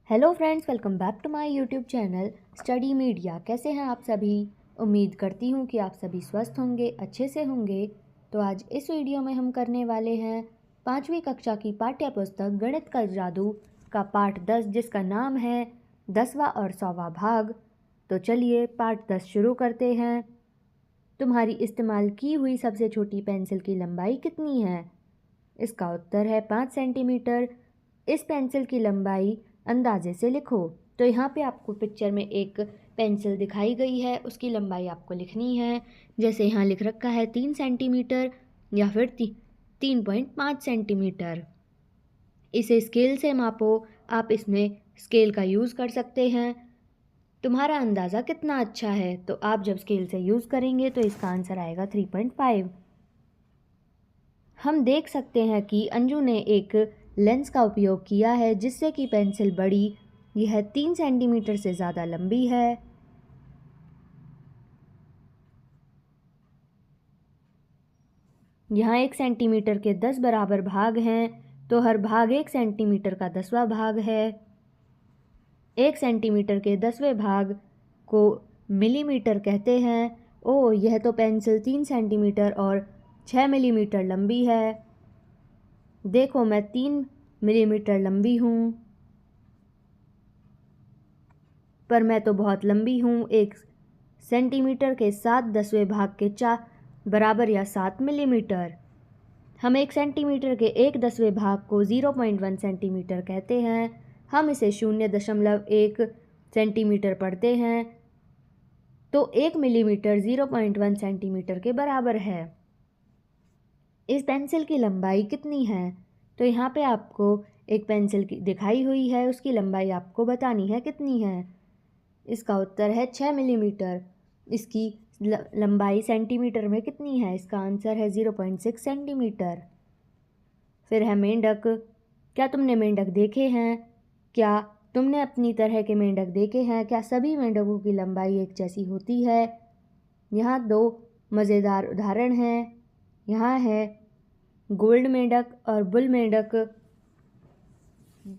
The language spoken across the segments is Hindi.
Hello friends, welcome back to my YouTube channel Study Media. कैसे हैं आप सभी? उम्मीद करती हूँ कि आप सभी स्वस्थ होंगे, अच्छे से होंगे। तो आज इस वीडियो में हम करने वाले हैं 5वीं कक्षा की पाठ्य पुस्तक गणित का जादू का पाठ 10, जिसका नाम है 10वां और 100वां भाग। तो चलिए पाठ 10 शुरू करते हैं। तुम्हारी इस्तेमाल की हुई सबसे छोटी पेंसिल की लंबाई कितनी है? इसका उत्तर है 5 सेंटीमीटर। इस पेंसिल की लंबाई अंदाजे से लिखो। तो यहाँ पे आपको पिक्चर में एक पेंसिल दिखाई गई है, उसकी लंबाई आपको लिखनी है। जैसे यहाँ लिख रखा है 3 सेंटीमीटर या फिर 3.5 सेंटीमीटर। इसे स्केल से मापो। आप इसमें स्केल का यूज़ कर सकते हैं। तुम्हारा अंदाज़ा कितना अच्छा है, तो आप जब स्केल से यूज़ करेंगे तो इसका आंसर आएगा 3.5। हम देख सकते हैं कि अंजू ने एक लेंस का उपयोग किया है, जिससे कि पेंसिल बड़ी, यह 3 सेंटीमीटर से ज़्यादा लंबी है। यहाँ 1 सेंटीमीटर के 10 बराबर भाग हैं, तो हर भाग 1 सेंटीमीटर का 10वां भाग है। 1 सेंटीमीटर के 10वें भाग को मिलीमीटर कहते हैं। ओह, यह तो पेंसिल 3 सेंटीमीटर और 6 मिलीमीटर लंबी है। देखो, मैं 3 मिलीमीटर लंबी हूँ, पर मैं तो बहुत लंबी हूँ। 1 सेंटीमीटर के 7/10वें भाग के 4 बराबर या 7 मिलीमीटर। हम 1 सेंटीमीटर के 1/10वें भाग को 0.1 सेंटीमीटर कहते हैं। हम इसे 0.1 सेंटीमीटर पढ़ते हैं, तो 1 मिलीमीटर 0.1 सेंटीमीटर के बराबर है। इस पेंसिल की लंबाई कितनी है? तो यहाँ पे आपको एक पेंसिल की दिखाई हुई है, उसकी लंबाई आपको बतानी है कितनी है। इसका उत्तर है 6 मिलीमीटर। इसकी लंबाई सेंटीमीटर में कितनी है? इसका आंसर है 0.6 सेंटीमीटर। फिर है मेंढक। क्या तुमने मेंढक देखे हैं? क्या तुमने अपनी तरह के मेंढक देखे हैं? क्या सभी मेंढकों की लंबाई एक जैसी होती है? यहाँ 2 मज़ेदार उदाहरण हैं। यहाँ है गोल्ड मेंढक और बुल मेंढक।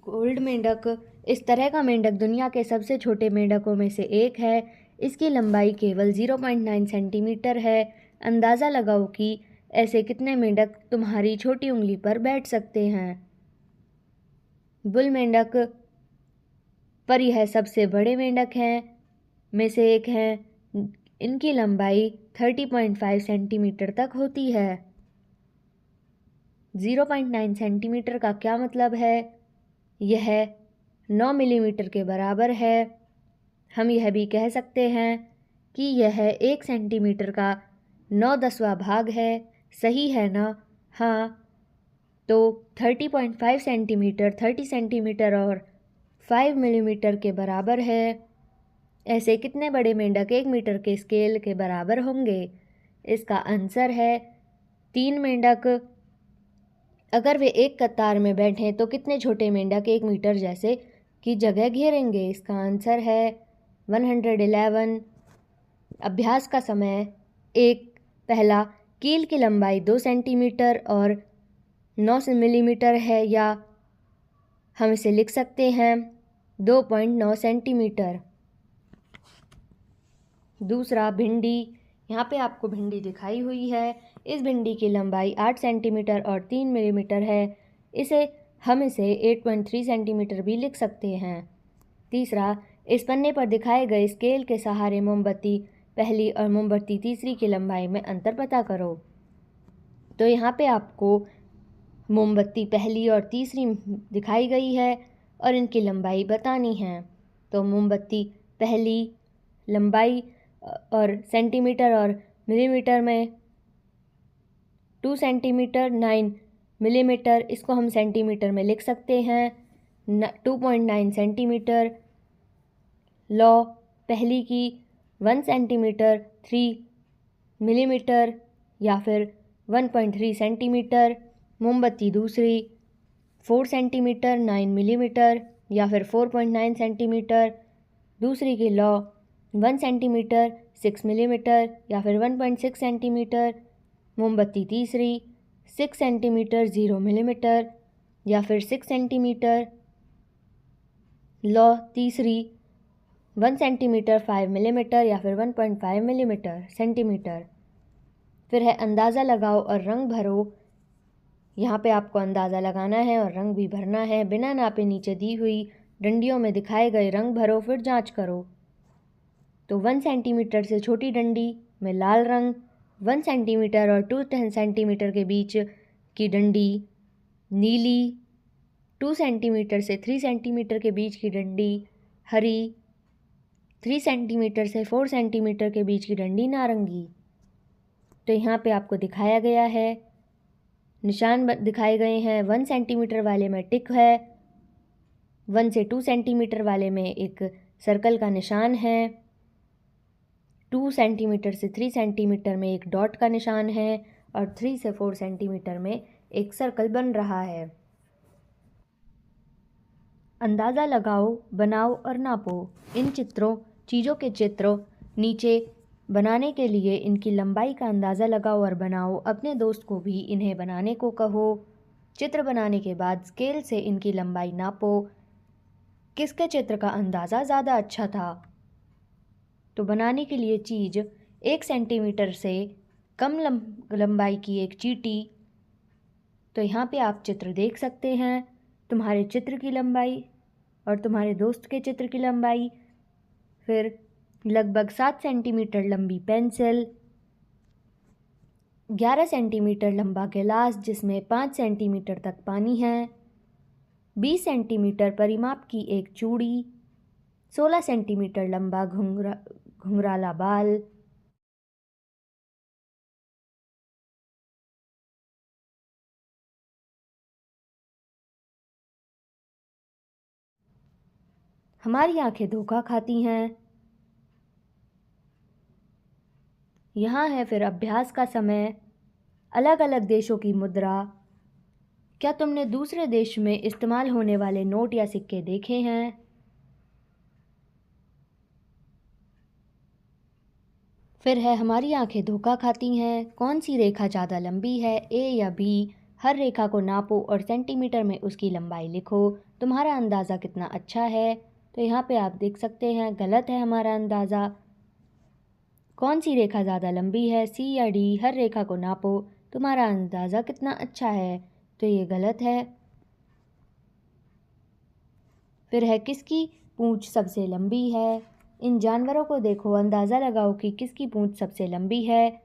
गोल्ड मेंढक इस तरह का मेंढक दुनिया के सबसे छोटे मेंढकों में से एक है। इसकी लंबाई केवल 0.9 सेंटीमीटर है। अंदाज़ा लगाओ कि ऐसे कितने मेंढक तुम्हारी छोटी उंगली पर बैठ सकते हैं। बुल मेंढक पर यह सबसे बड़े मेंढक हैं में से एक हैं। इनकी लंबाई 30.5 सेंटीमीटर तक होती है। 0.9 सेंटीमीटर का क्या मतलब है? यह 9 मिलीमीटर के बराबर है। हम यह भी कह सकते हैं कि यह 1 सेंटीमीटर का 9/10वां भाग है। सही है ना? हाँ। तो 30.5 सेंटीमीटर 30 सेंटीमीटर और 5 मिलीमीटर के बराबर है। ऐसे कितने बड़े मेंढक 1 मीटर के स्केल के बराबर होंगे? इसका आंसर है 3 मेंढक। अगर वे एक कतार में बैठें तो कितने छोटे मेंढक 1 मीटर जैसे की जगह घेरेंगे? इसका आंसर है 111। अभ्यास का समय 1। पहला, कील की लंबाई 2 सेंटीमीटर और 9 मिलीमीटर है, या हम इसे लिख सकते हैं 2.9 सेंटीमीटर। दूसरा, भिंडी। यहाँ पे आपको भिंडी दिखाई हुई है। इस भिंडी की लंबाई 8 सेंटीमीटर और 3 मिलीमीटर है। हम इसे 8.3 सेंटीमीटर भी लिख सकते हैं। तीसरा, इस पन्ने पर दिखाए गए स्केल के सहारे मोमबत्ती पहली और मोमबत्ती तीसरी की लंबाई में अंतर पता करो। तो यहाँ पे आपको मोमबत्ती पहली और तीसरी दिखाई गई है और इनकी लंबाई बतानी है। तो मोमबत्ती पहली लंबाई और सेंटीमीटर और मिलीमीटर में 2 सेंटीमीटर 9 मिलीमीटर, इसको हम सेंटीमीटर में लिख सकते हैं 2.9 सेंटीमीटर। लौ पहली की 1 सेंटीमीटर 3 मिलीमीटर या फिर 1.3 सेंटीमीटर। मोमबत्ती दूसरी 4 सेंटीमीटर 9 मिलीमीटर या फिर 4.9 सेंटीमीटर। दूसरी की लौ 1 सेंटीमीटर 6 मिलीमीटर या फिर 1.6 सेंटीमीटर। मोमबत्ती तीसरी 6 सेंटीमीटर 0 मिलीमीटर या फिर 6 सेंटीमीटर। लौ तीसरी 1 सेंटीमीटर 5 मिलीमीटर या फिर 1.5 मिलीमीटर सेंटीमीटर। फिर है अंदाज़ा लगाओ और रंग भरो। यहाँ पे आपको अंदाज़ा लगाना है और रंग भी भरना है। बिना नापे नीचे दी हुई डंडियों में दिखाए गए रंग भरो, फिर जांच करो। तो 1 सेंटीमीटर से छोटी डंडी में लाल रंग, 1 सेंटीमीटर और 2 सेंटीमीटर के बीच की डंडी नीली, 2 सेंटीमीटर से 3 सेंटीमीटर के बीच की डंडी हरी, 3 सेंटीमीटर से 4 सेंटीमीटर के बीच की डंडी नारंगी। तो यहाँ पे आपको दिखाया गया है, निशान दिखाए गए हैं। 1 सेंटीमीटर वाले में टिक है, 1 से 2 सेंटीमीटर वाले में एक सर्कल का निशान है, 2 सेंटीमीटर से 3 सेंटीमीटर में एक डॉट का निशान है और 3 से 4 सेंटीमीटर में एक सर्कल बन रहा है। अंदाज़ा लगाओ, बनाओ और नापो। इन चीज़ों के चित्रों नीचे बनाने के लिए इनकी लंबाई का अंदाज़ा लगाओ और बनाओ। अपने दोस्त को भी इन्हें बनाने को कहो। चित्र बनाने के बाद स्केल से इनकी लंबाई नापो। किसके चित्र का अंदाज़ा ज़्यादा अच्छा था? तो बनाने के लिए चीज़ 1 सेंटीमीटर से कम लंबाई की एक चींटी। तो यहाँ पे आप चित्र देख सकते हैं, तुम्हारे चित्र की लंबाई और तुम्हारे दोस्त के चित्र की लंबाई। फिर लगभग 7 सेंटीमीटर लंबी पेंसिल, 11 सेंटीमीटर लंबा गिलास जिसमें 5 सेंटीमीटर तक पानी है, 20 सेंटीमीटर परिमाप की एक चूड़ी, 16 सेंटीमीटर लंबा घुंघराला बाल, हमारी आंखें धोखा खाती हैं। यहाँ है फिर अभ्यास का समय। अलग अलग देशों की मुद्रा। क्या तुमने दूसरे देश में इस्तेमाल होने वाले नोट या सिक्के देखे हैं? फिर है हमारी आंखें धोखा खाती हैं। कौन सी रेखा ज़्यादा लंबी है, ए या बी? हर रेखा को नापो और सेंटीमीटर में उसकी लंबाई लिखो। तुम्हारा अंदाज़ा कितना अच्छा है? तो यहाँ पे आप देख सकते हैं गलत है हमारा अंदाज़ा। कौन सी रेखा ज़्यादा लंबी है, सी या डी? हर रेखा को नापो, तुम्हारा अंदाज़ा कितना अच्छा है? तो ये गलत है। फिर है किसकी पूंछ सबसे लंबी है? इन जानवरों को देखो, अंदाज़ा लगाओ कि किसकी पूंछ सबसे लंबी है।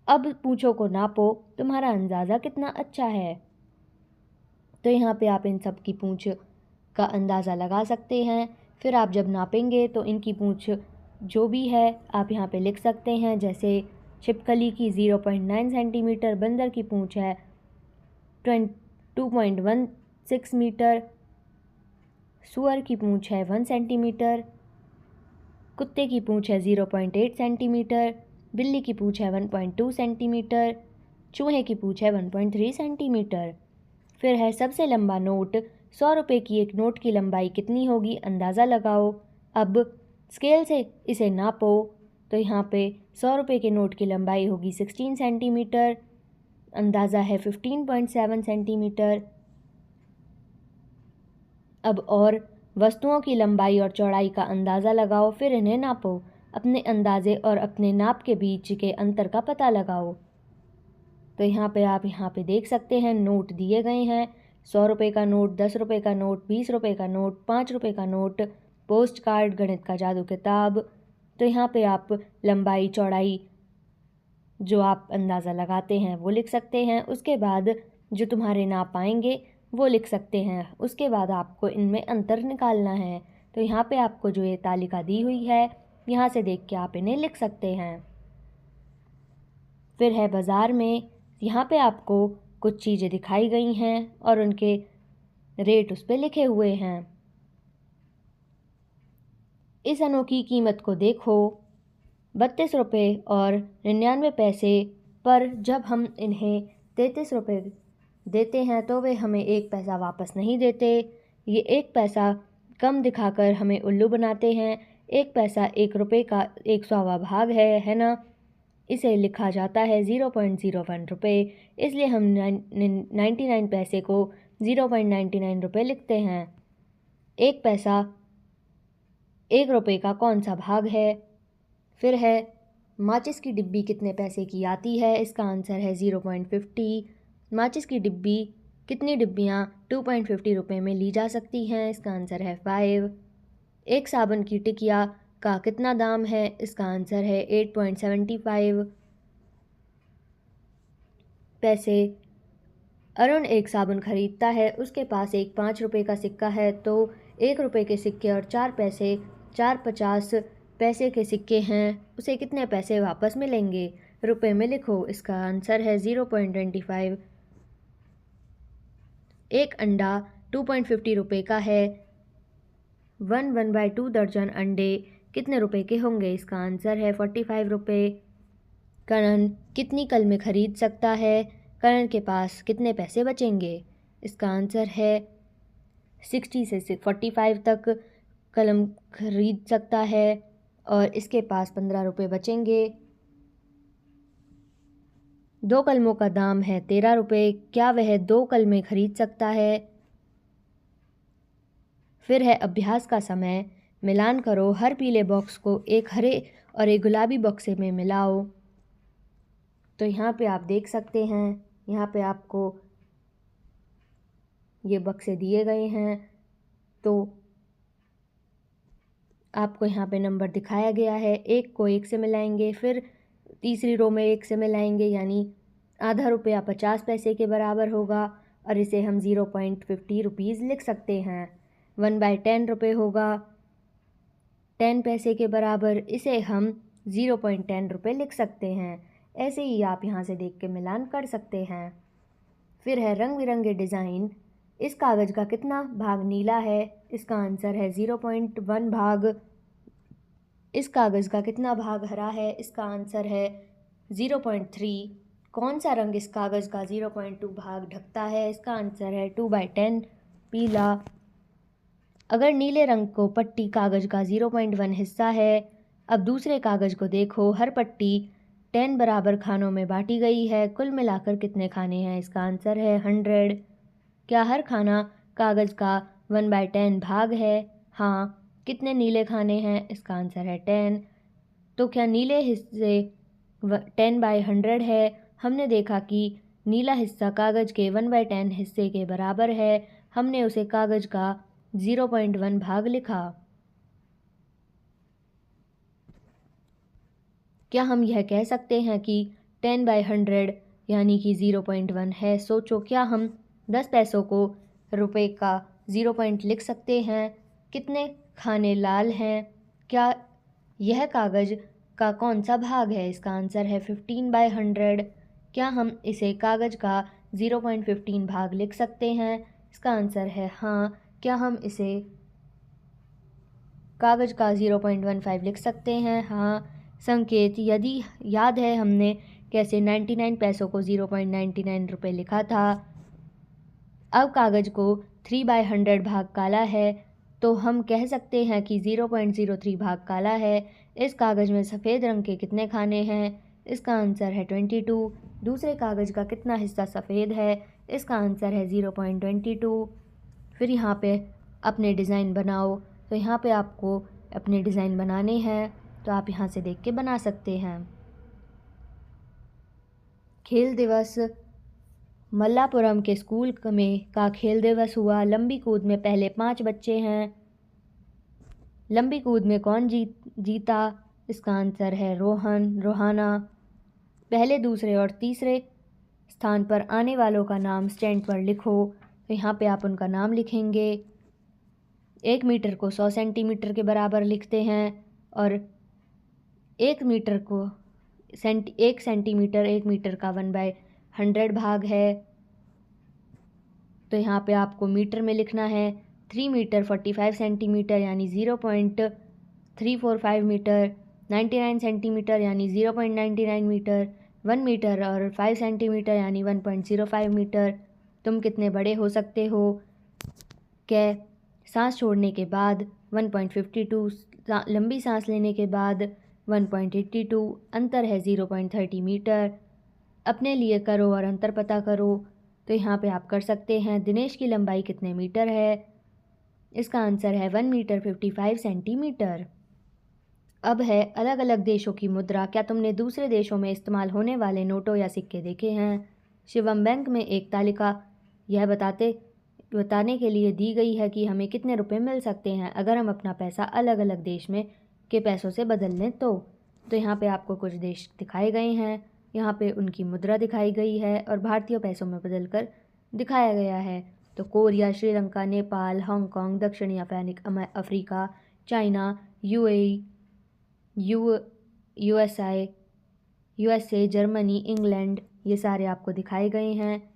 अब पूंछों को नापो, तुम्हारा अंदाज़ा कितना अच्छा है? तो यहाँ पे आप इन सब की पूंछ का अंदाज़ा लगा सकते हैं। फिर आप जब नापेंगे तो इनकी पूंछ जो भी है आप यहाँ पे लिख सकते हैं। जैसे छिपकली की 0.9 सेंटीमीटर, बंदर की पूंछ है 2.16 मीटर, सुअर की पूंछ है 1 सेंटीमीटर, कुत्ते की पूंछ है 0.8 सेंटीमीटर, बिल्ली की पूंछ है 1.2 सेंटीमीटर, चूहे की पूंछ है 1.3 सेंटीमीटर। फिर है सबसे लंबा नोट। 100 रुपये की एक नोट की लंबाई कितनी होगी? अंदाज़ा लगाओ। अब स्केल से इसे नापो। तो यहाँ पे 100 रुपये के नोट की लंबाई होगी 16 सेंटीमीटर, अंदाज़ा है 15.7 सेंटीमीटर। अब और वस्तुओं की लंबाई और चौड़ाई का अंदाज़ा लगाओ, फिर इन्हें नापो। अपने अंदाजे और अपने नाप के बीच के अंतर का पता लगाओ। तो यहाँ पे आप देख सकते हैं नोट दिए गए हैं। 100 रुपये का नोट, 10 रुपये का नोट, 20 रुपये का नोट, 5 रुपये का नोट, पोस्ट कार्ड, गणित का जादू किताब। तो यहाँ पे आप लंबाई चौड़ाई जो आप अंदाज़ा लगाते हैं वो लिख सकते हैं। उसके बाद जो तुम्हारे नाप आएंगे वो लिख सकते हैं। उसके बाद आपको इनमें अंतर निकालना है। तो यहाँ पे आपको जो ये तालिका दी हुई है यहाँ से देख के आप इन्हें लिख सकते हैं। फिर है बाज़ार में। यहाँ पे आपको कुछ चीज़ें दिखाई गई हैं और उनके रेट उस पर लिखे हुए हैं। इस अनोखी कीमत को देखो, 32 रुपये और 99 पैसे पर जब हम इन्हें 33 रुपये देते हैं तो वे हमें 1 पैसा वापस नहीं देते। ये 1 पैसा कम दिखाकर हमें उल्लू बनाते हैं। 1 पैसा 1 रुपये का 100वां भाग है ना? इसे लिखा जाता है 0.01 रुपये, इसलिए हम 99 पैसे को 0.99 रुपये लिखते हैं। 1 पैसा 1 रुपये का कौन सा भाग है। फिर है माचिस की डिब्बी कितने पैसे की आती है, इसका आंसर है 0.50। माचिस की डिब्बी कितनी डिब्बियाँ 2.50 रुपये में ली जा सकती हैं, इसका आंसर है 5। एक साबुन की टिकिया का कितना दाम है, इसका आंसर है 8.75 पैसे। अरुण एक साबुन खरीदता है, उसके पास एक 5 रुपये का सिक्का है, तो 1 रुपये के सिक्के और 4 पैसे 4 50 पैसे के सिक्के हैं, उसे कितने पैसे वापस मिलेंगे, रुपए में लिखो, इसका आंसर है 0.25। एक अंडा 2.50 रुपये का है, 1/2 दर्जन अंडे कितने रुपए के होंगे, इसका आंसर है 45 रुपये। करण कितनी कलमें खरीद सकता है, करण के पास कितने पैसे बचेंगे, इसका आंसर है 60 से 45 तक कलम खरीद सकता है और इसके पास 15 रुपये बचेंगे। 2 कलमों का दाम है 13 रुपये, क्या वह 2 कलमें खरीद सकता है। फिर है अभ्यास का समय, मिलान करो, हर पीले बॉक्स को एक हरे और एक गुलाबी बक्से में मिलाओ। तो यहाँ पे आप देख सकते हैं, यहाँ पे आपको ये बक्से दिए गए हैं, तो आपको यहाँ पे नंबर दिखाया गया है। एक को 1 से मिलाएंगे, फिर तीसरी रो में 1 से मिलाएंगे, यानी आधा रुपया 50 पैसे के बराबर होगा और इसे हम 0.50 रुपीज़ लिख सकते हैं। 1/10 रुपये होगा 10 पैसे के बराबर, इसे हम 0.10 रुपये लिख सकते हैं। ऐसे ही आप यहाँ से देख के मिलान कर सकते हैं। फिर है रंग बिरंगे डिज़ाइन, इस कागज़ का कितना भाग नीला है, इसका आंसर है 0.1 भाग। इस कागज़ का कितना भाग हरा है, इसका आंसर है 0.3। कौन सा रंग इस कागज़ का 0.2 भाग ढकता है, इसका आंसर है 2/10 पीला। अगर नीले रंग को पट्टी कागज़ का 0.1 हिस्सा है, अब दूसरे कागज़ को देखो, हर पट्टी 10 बराबर खानों में बांटी गई है, कुल मिलाकर कितने खाने हैं, इसका आंसर है 100। क्या हर खाना कागज़ का 1/10 भाग है, हाँ। कितने नीले खाने हैं, इसका आंसर है 10। तो क्या नीले हिस्से 10/100 है, हमने देखा कि नीला हिस्सा कागज़ के 1/10 हिस्से के बराबर है, हमने उसे कागज़ का 0.1 भाग लिखा। क्या हम यह कह सकते हैं कि 10/100 यानी कि 0.1 है। सोचो, क्या हम 10 पैसों को रुपए का 0 पॉइंट लिख सकते हैं। कितने खाने लाल हैं, क्या यह कागज़ का कौन सा भाग है, इसका आंसर है 15/100। क्या हम इसे कागज़ का 0.15 भाग लिख सकते हैं, इसका आंसर है हाँ। क्या हम इसे कागज़ का 0.15 लिख सकते हैं, हाँ। संकेत, यदि याद है हमने कैसे 99 पैसों को 0.99 रुपये लिखा था। अब कागज़ को 3/100 भाग काला है, तो हम कह सकते हैं कि 0.03 भाग काला है। इस कागज़ में सफ़ेद रंग के कितने खाने हैं, इसका आंसर है 22। दूसरे कागज़ का कितना हिस्सा सफ़ेद है, इसका आंसर है 0.22। फिर यहाँ पे अपने डिज़ाइन बनाओ, तो यहाँ पे आपको अपने डिज़ाइन बनाने हैं, तो आप यहाँ से देख के बना सकते हैं। खेल दिवस, मल्लापुरम के स्कूल में का खेल दिवस हुआ। लंबी कूद में पहले 5 बच्चे हैं, लंबी कूद में कौन जीता, इसका आंसर है रोहाना। पहले, दूसरे और तीसरे स्थान पर आने वालों का नाम स्टैंड पर लिखो, तो यहाँ पे आप उनका नाम लिखेंगे। 1 मीटर को 100 सेंटीमीटर के बराबर लिखते हैं और 1 मीटर को 1 सेंटीमीटर 1 मीटर का 1/100 भाग है, तो यहाँ पे आपको मीटर में लिखना है। 3 मीटर 45 सेंटीमीटर यानी 0.345 मीटर, 99 सेंटीमीटर यानी 0.99 मीटर, 1 मीटर और 5 सेंटीमीटर यानी 1.05 मीटर। तुम कितने बड़े हो सकते हो, क्या सांस छोड़ने के बाद 1.52, लंबी सांस लेने के बाद 1.82, अंतर है 0.30 मीटर। अपने लिए करो और अंतर पता करो, तो यहाँ पे आप कर सकते हैं। दिनेश की लंबाई कितने मीटर है, इसका आंसर है 1 मीटर 55 सेंटीमीटर। अब है अलग अलग देशों की मुद्रा। क्या तुमने दूसरे देशों में इस्तेमाल होने वाले नोटों या सिक्के देखे हैं? शिवम बैंक में एक तालिका यह बताने के लिए दी गई है कि हमें कितने रुपए मिल सकते हैं अगर हम अपना पैसा अलग अलग देश में के पैसों से बदल लें तो यहाँ पे आपको कुछ देश दिखाए गए हैं। यहाँ पे उनकी मुद्रा दिखाई गई है और भारतीय पैसों में बदल कर दिखाया गया है। तो कोरिया, श्रीलंका, नेपाल, हांगकांग, दक्षिणी Africa, China, UAE, USA, Germany, England, ये सारे आपको दिखाए गए हैं।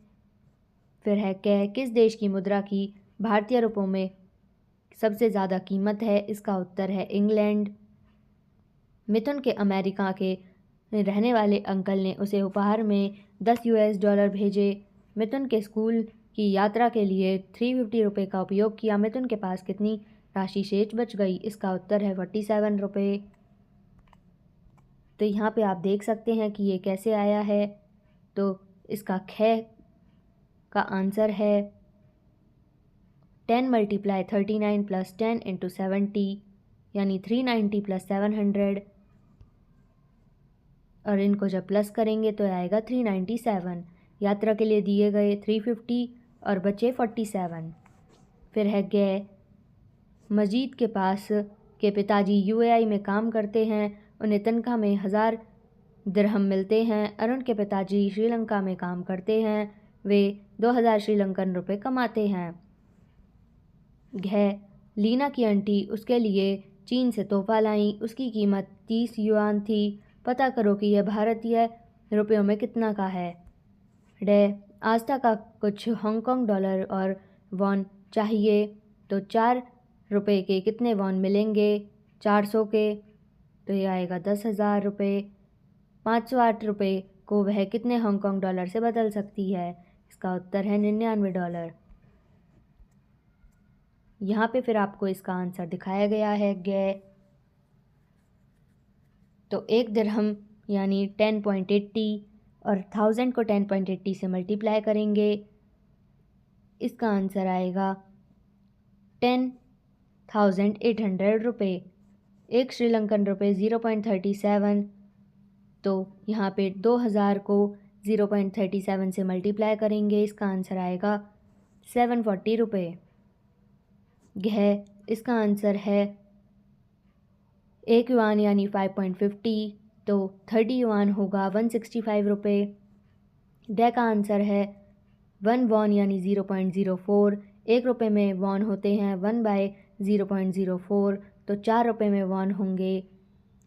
फिर है किस देश की मुद्रा की भारतीय रुपयों में सबसे ज़्यादा कीमत है? इसका उत्तर है इंग्लैंड। मिथुन के अमेरिका के रहने वाले अंकल ने उसे उपहार में $10 भेजे। मिथुन के स्कूल की यात्रा के लिए $350 का उपयोग किया। मिथुन के पास कितनी राशि शेष बच गई? इसका उत्तर है 47 रुपये। तो यहाँ पे आप देख सकते हैं कि ये कैसे आया है। तो इसका का आंसर है 10 × 39 + 10 × 70 यानी 390 + 700 और इनको जब प्लस करेंगे तो आएगा 397। यात्रा के लिए दिए गए 350 और बचे 47। फिर है मजीद के पास के पिताजी यूएई में काम करते हैं। उन्हें तनख्वाह में 1000 दिरहम मिलते हैं। अरुण के पिताजी श्रीलंका में काम करते हैं। वे 2000 श्रीलंकन रुपये कमाते हैं। लीना की आंटी उसके लिए चीन से तोहफा लाई। उसकी कीमत 30 युआन थी। पता करो कि यह भारतीय रुपयों में कितना का है। आस्था का कुछ हांगकांग डॉलर और वॉन चाहिए। तो 4 रुपये के कितने वॉन मिलेंगे? 400 के। तो ये आएगा 10,000 रुपये। 508 रुपये को वह कितने हांगकांग डॉलर से बदल सकती है? इसका उत्तर है $99। यहाँ पे फिर आपको इसका आंसर दिखाया गया है। तो 1 दिरहम यानी 10.80 और 1000 को 10.80 से मल्टीप्लाई करेंगे। इसका आंसर आएगा 10,800 रुपये। 1 श्रीलंकन रुपये 0.37। तो यहाँ पे 2000 को 0.37 से मल्टीप्लाई करेंगे। इसका आंसर आएगा 740 रुपये। इसका आंसर है 1 युआन यानी 5.50। तो 30 युआन होगा 165 रुपये। का आंसर है 1 वॉन यानी 0.04। 1 रुपये में वॉन होते हैं 1/0.04। तो 4 रुपये में वॉन होंगे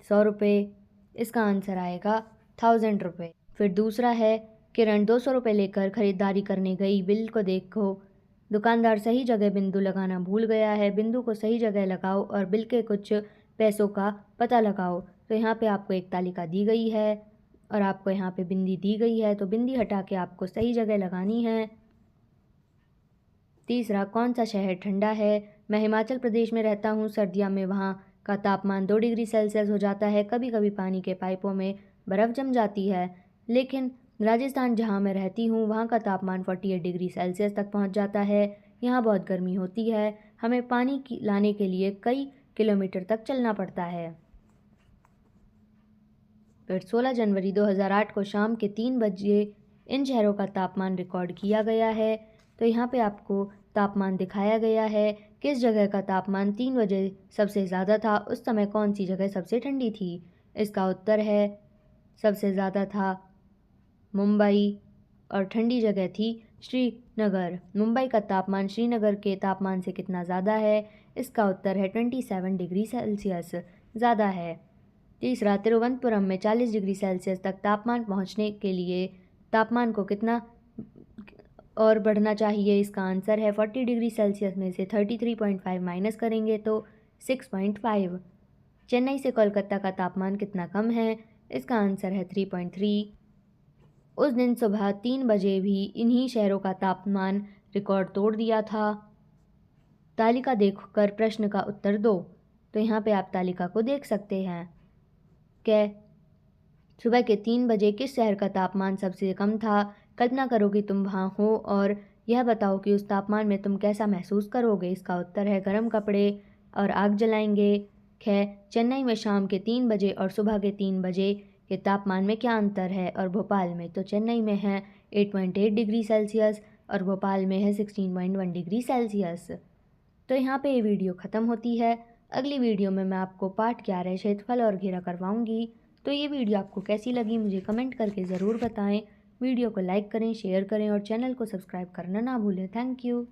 100 रुपये। इसका आंसर आएगा 1000 रुपये। फिर दूसरा है किरण 200 रुपये लेकर ख़रीदारी करने गई। बिल को देखो। दुकानदार सही जगह बिंदु लगाना भूल गया है। बिंदु को सही जगह लगाओ और बिल के कुछ पैसों का पता लगाओ। तो यहाँ पे आपको एक तालिका दी गई है और आपको यहाँ पे बिंदी दी गई है। तो बिंदी हटा के आपको सही जगह लगानी है। तीसरा, कौन सा शहर ठंडा है? मैं हिमाचल प्रदेश में रहता हूँ। सर्दियों में वहाँ का तापमान 2 डिग्री सेल्सियस हो जाता है। कभी कभी पानी के पाइपों में बर्फ़ जम जाती है। लेकिन राजस्थान जहाँ मैं रहती हूँ वहाँ का तापमान 48 डिग्री सेल्सियस तक पहुँच जाता है। यहाँ बहुत गर्मी होती है। हमें पानी लाने के लिए कई किलोमीटर तक चलना पड़ता है। फिर 16 जनवरी 2008 को शाम के 3 बजे इन शहरों का तापमान रिकॉर्ड किया गया है। तो यहाँ पे आपको तापमान दिखाया गया है। किस जगह का तापमान 3 बजे सबसे ज़्यादा था? उस समय कौन सी जगह सबसे ठंडी थी? इसका उत्तर है सबसे ज़्यादा था मुंबई और ठंडी जगह थी श्रीनगर। मुंबई का तापमान श्रीनगर के तापमान से कितना ज़्यादा है? इसका उत्तर है 27 डिग्री सेल्सियस ज़्यादा है। तीसरा, तिरुवनंतपुरम में 40 डिग्री सेल्सियस तक तापमान पहुंचने के लिए तापमान को कितना और बढ़ना चाहिए? इसका आंसर है 40 डिग्री सेल्सियस में से 33.5 माइनस करेंगे तो 6.5। चेन्नई से कोलकाता का तापमान कितना कम है? इसका आंसर है 3.3। उस दिन सुबह 3 बजे भी इन्हीं शहरों का तापमान रिकॉर्ड तोड़ दिया था। तालिका देखकर प्रश्न का उत्तर दो। तो यहाँ पे आप तालिका को देख सकते हैं। सुबह के 3 बजे किस शहर का तापमान सबसे कम था? कल्पना करो कि तुम वहाँ हो और यह बताओ कि उस तापमान में तुम कैसा महसूस करोगे। इसका उत्तर है गर्म कपड़े और आग जलाएंगे। ख, चेन्नई में शाम के 3 बजे और सुबह के 3 बजे के तापमान में क्या अंतर है। और भोपाल में, तो चेन्नई में है 8.8 डिग्री सेल्सियस और भोपाल में है 16.1 डिग्री सेल्सियस। तो यहाँ पे ये वीडियो ख़त्म होती है। अगली वीडियो में मैं आपको पार्ट 11 क्षेत्रफल और घेरा करवाऊँगी। तो ये वीडियो आपको कैसी लगी मुझे कमेंट करके ज़रूर बताएं। वीडियो को लाइक करें, शेयर करें और चैनल को सब्सक्राइब करना ना भूलें। Thank you.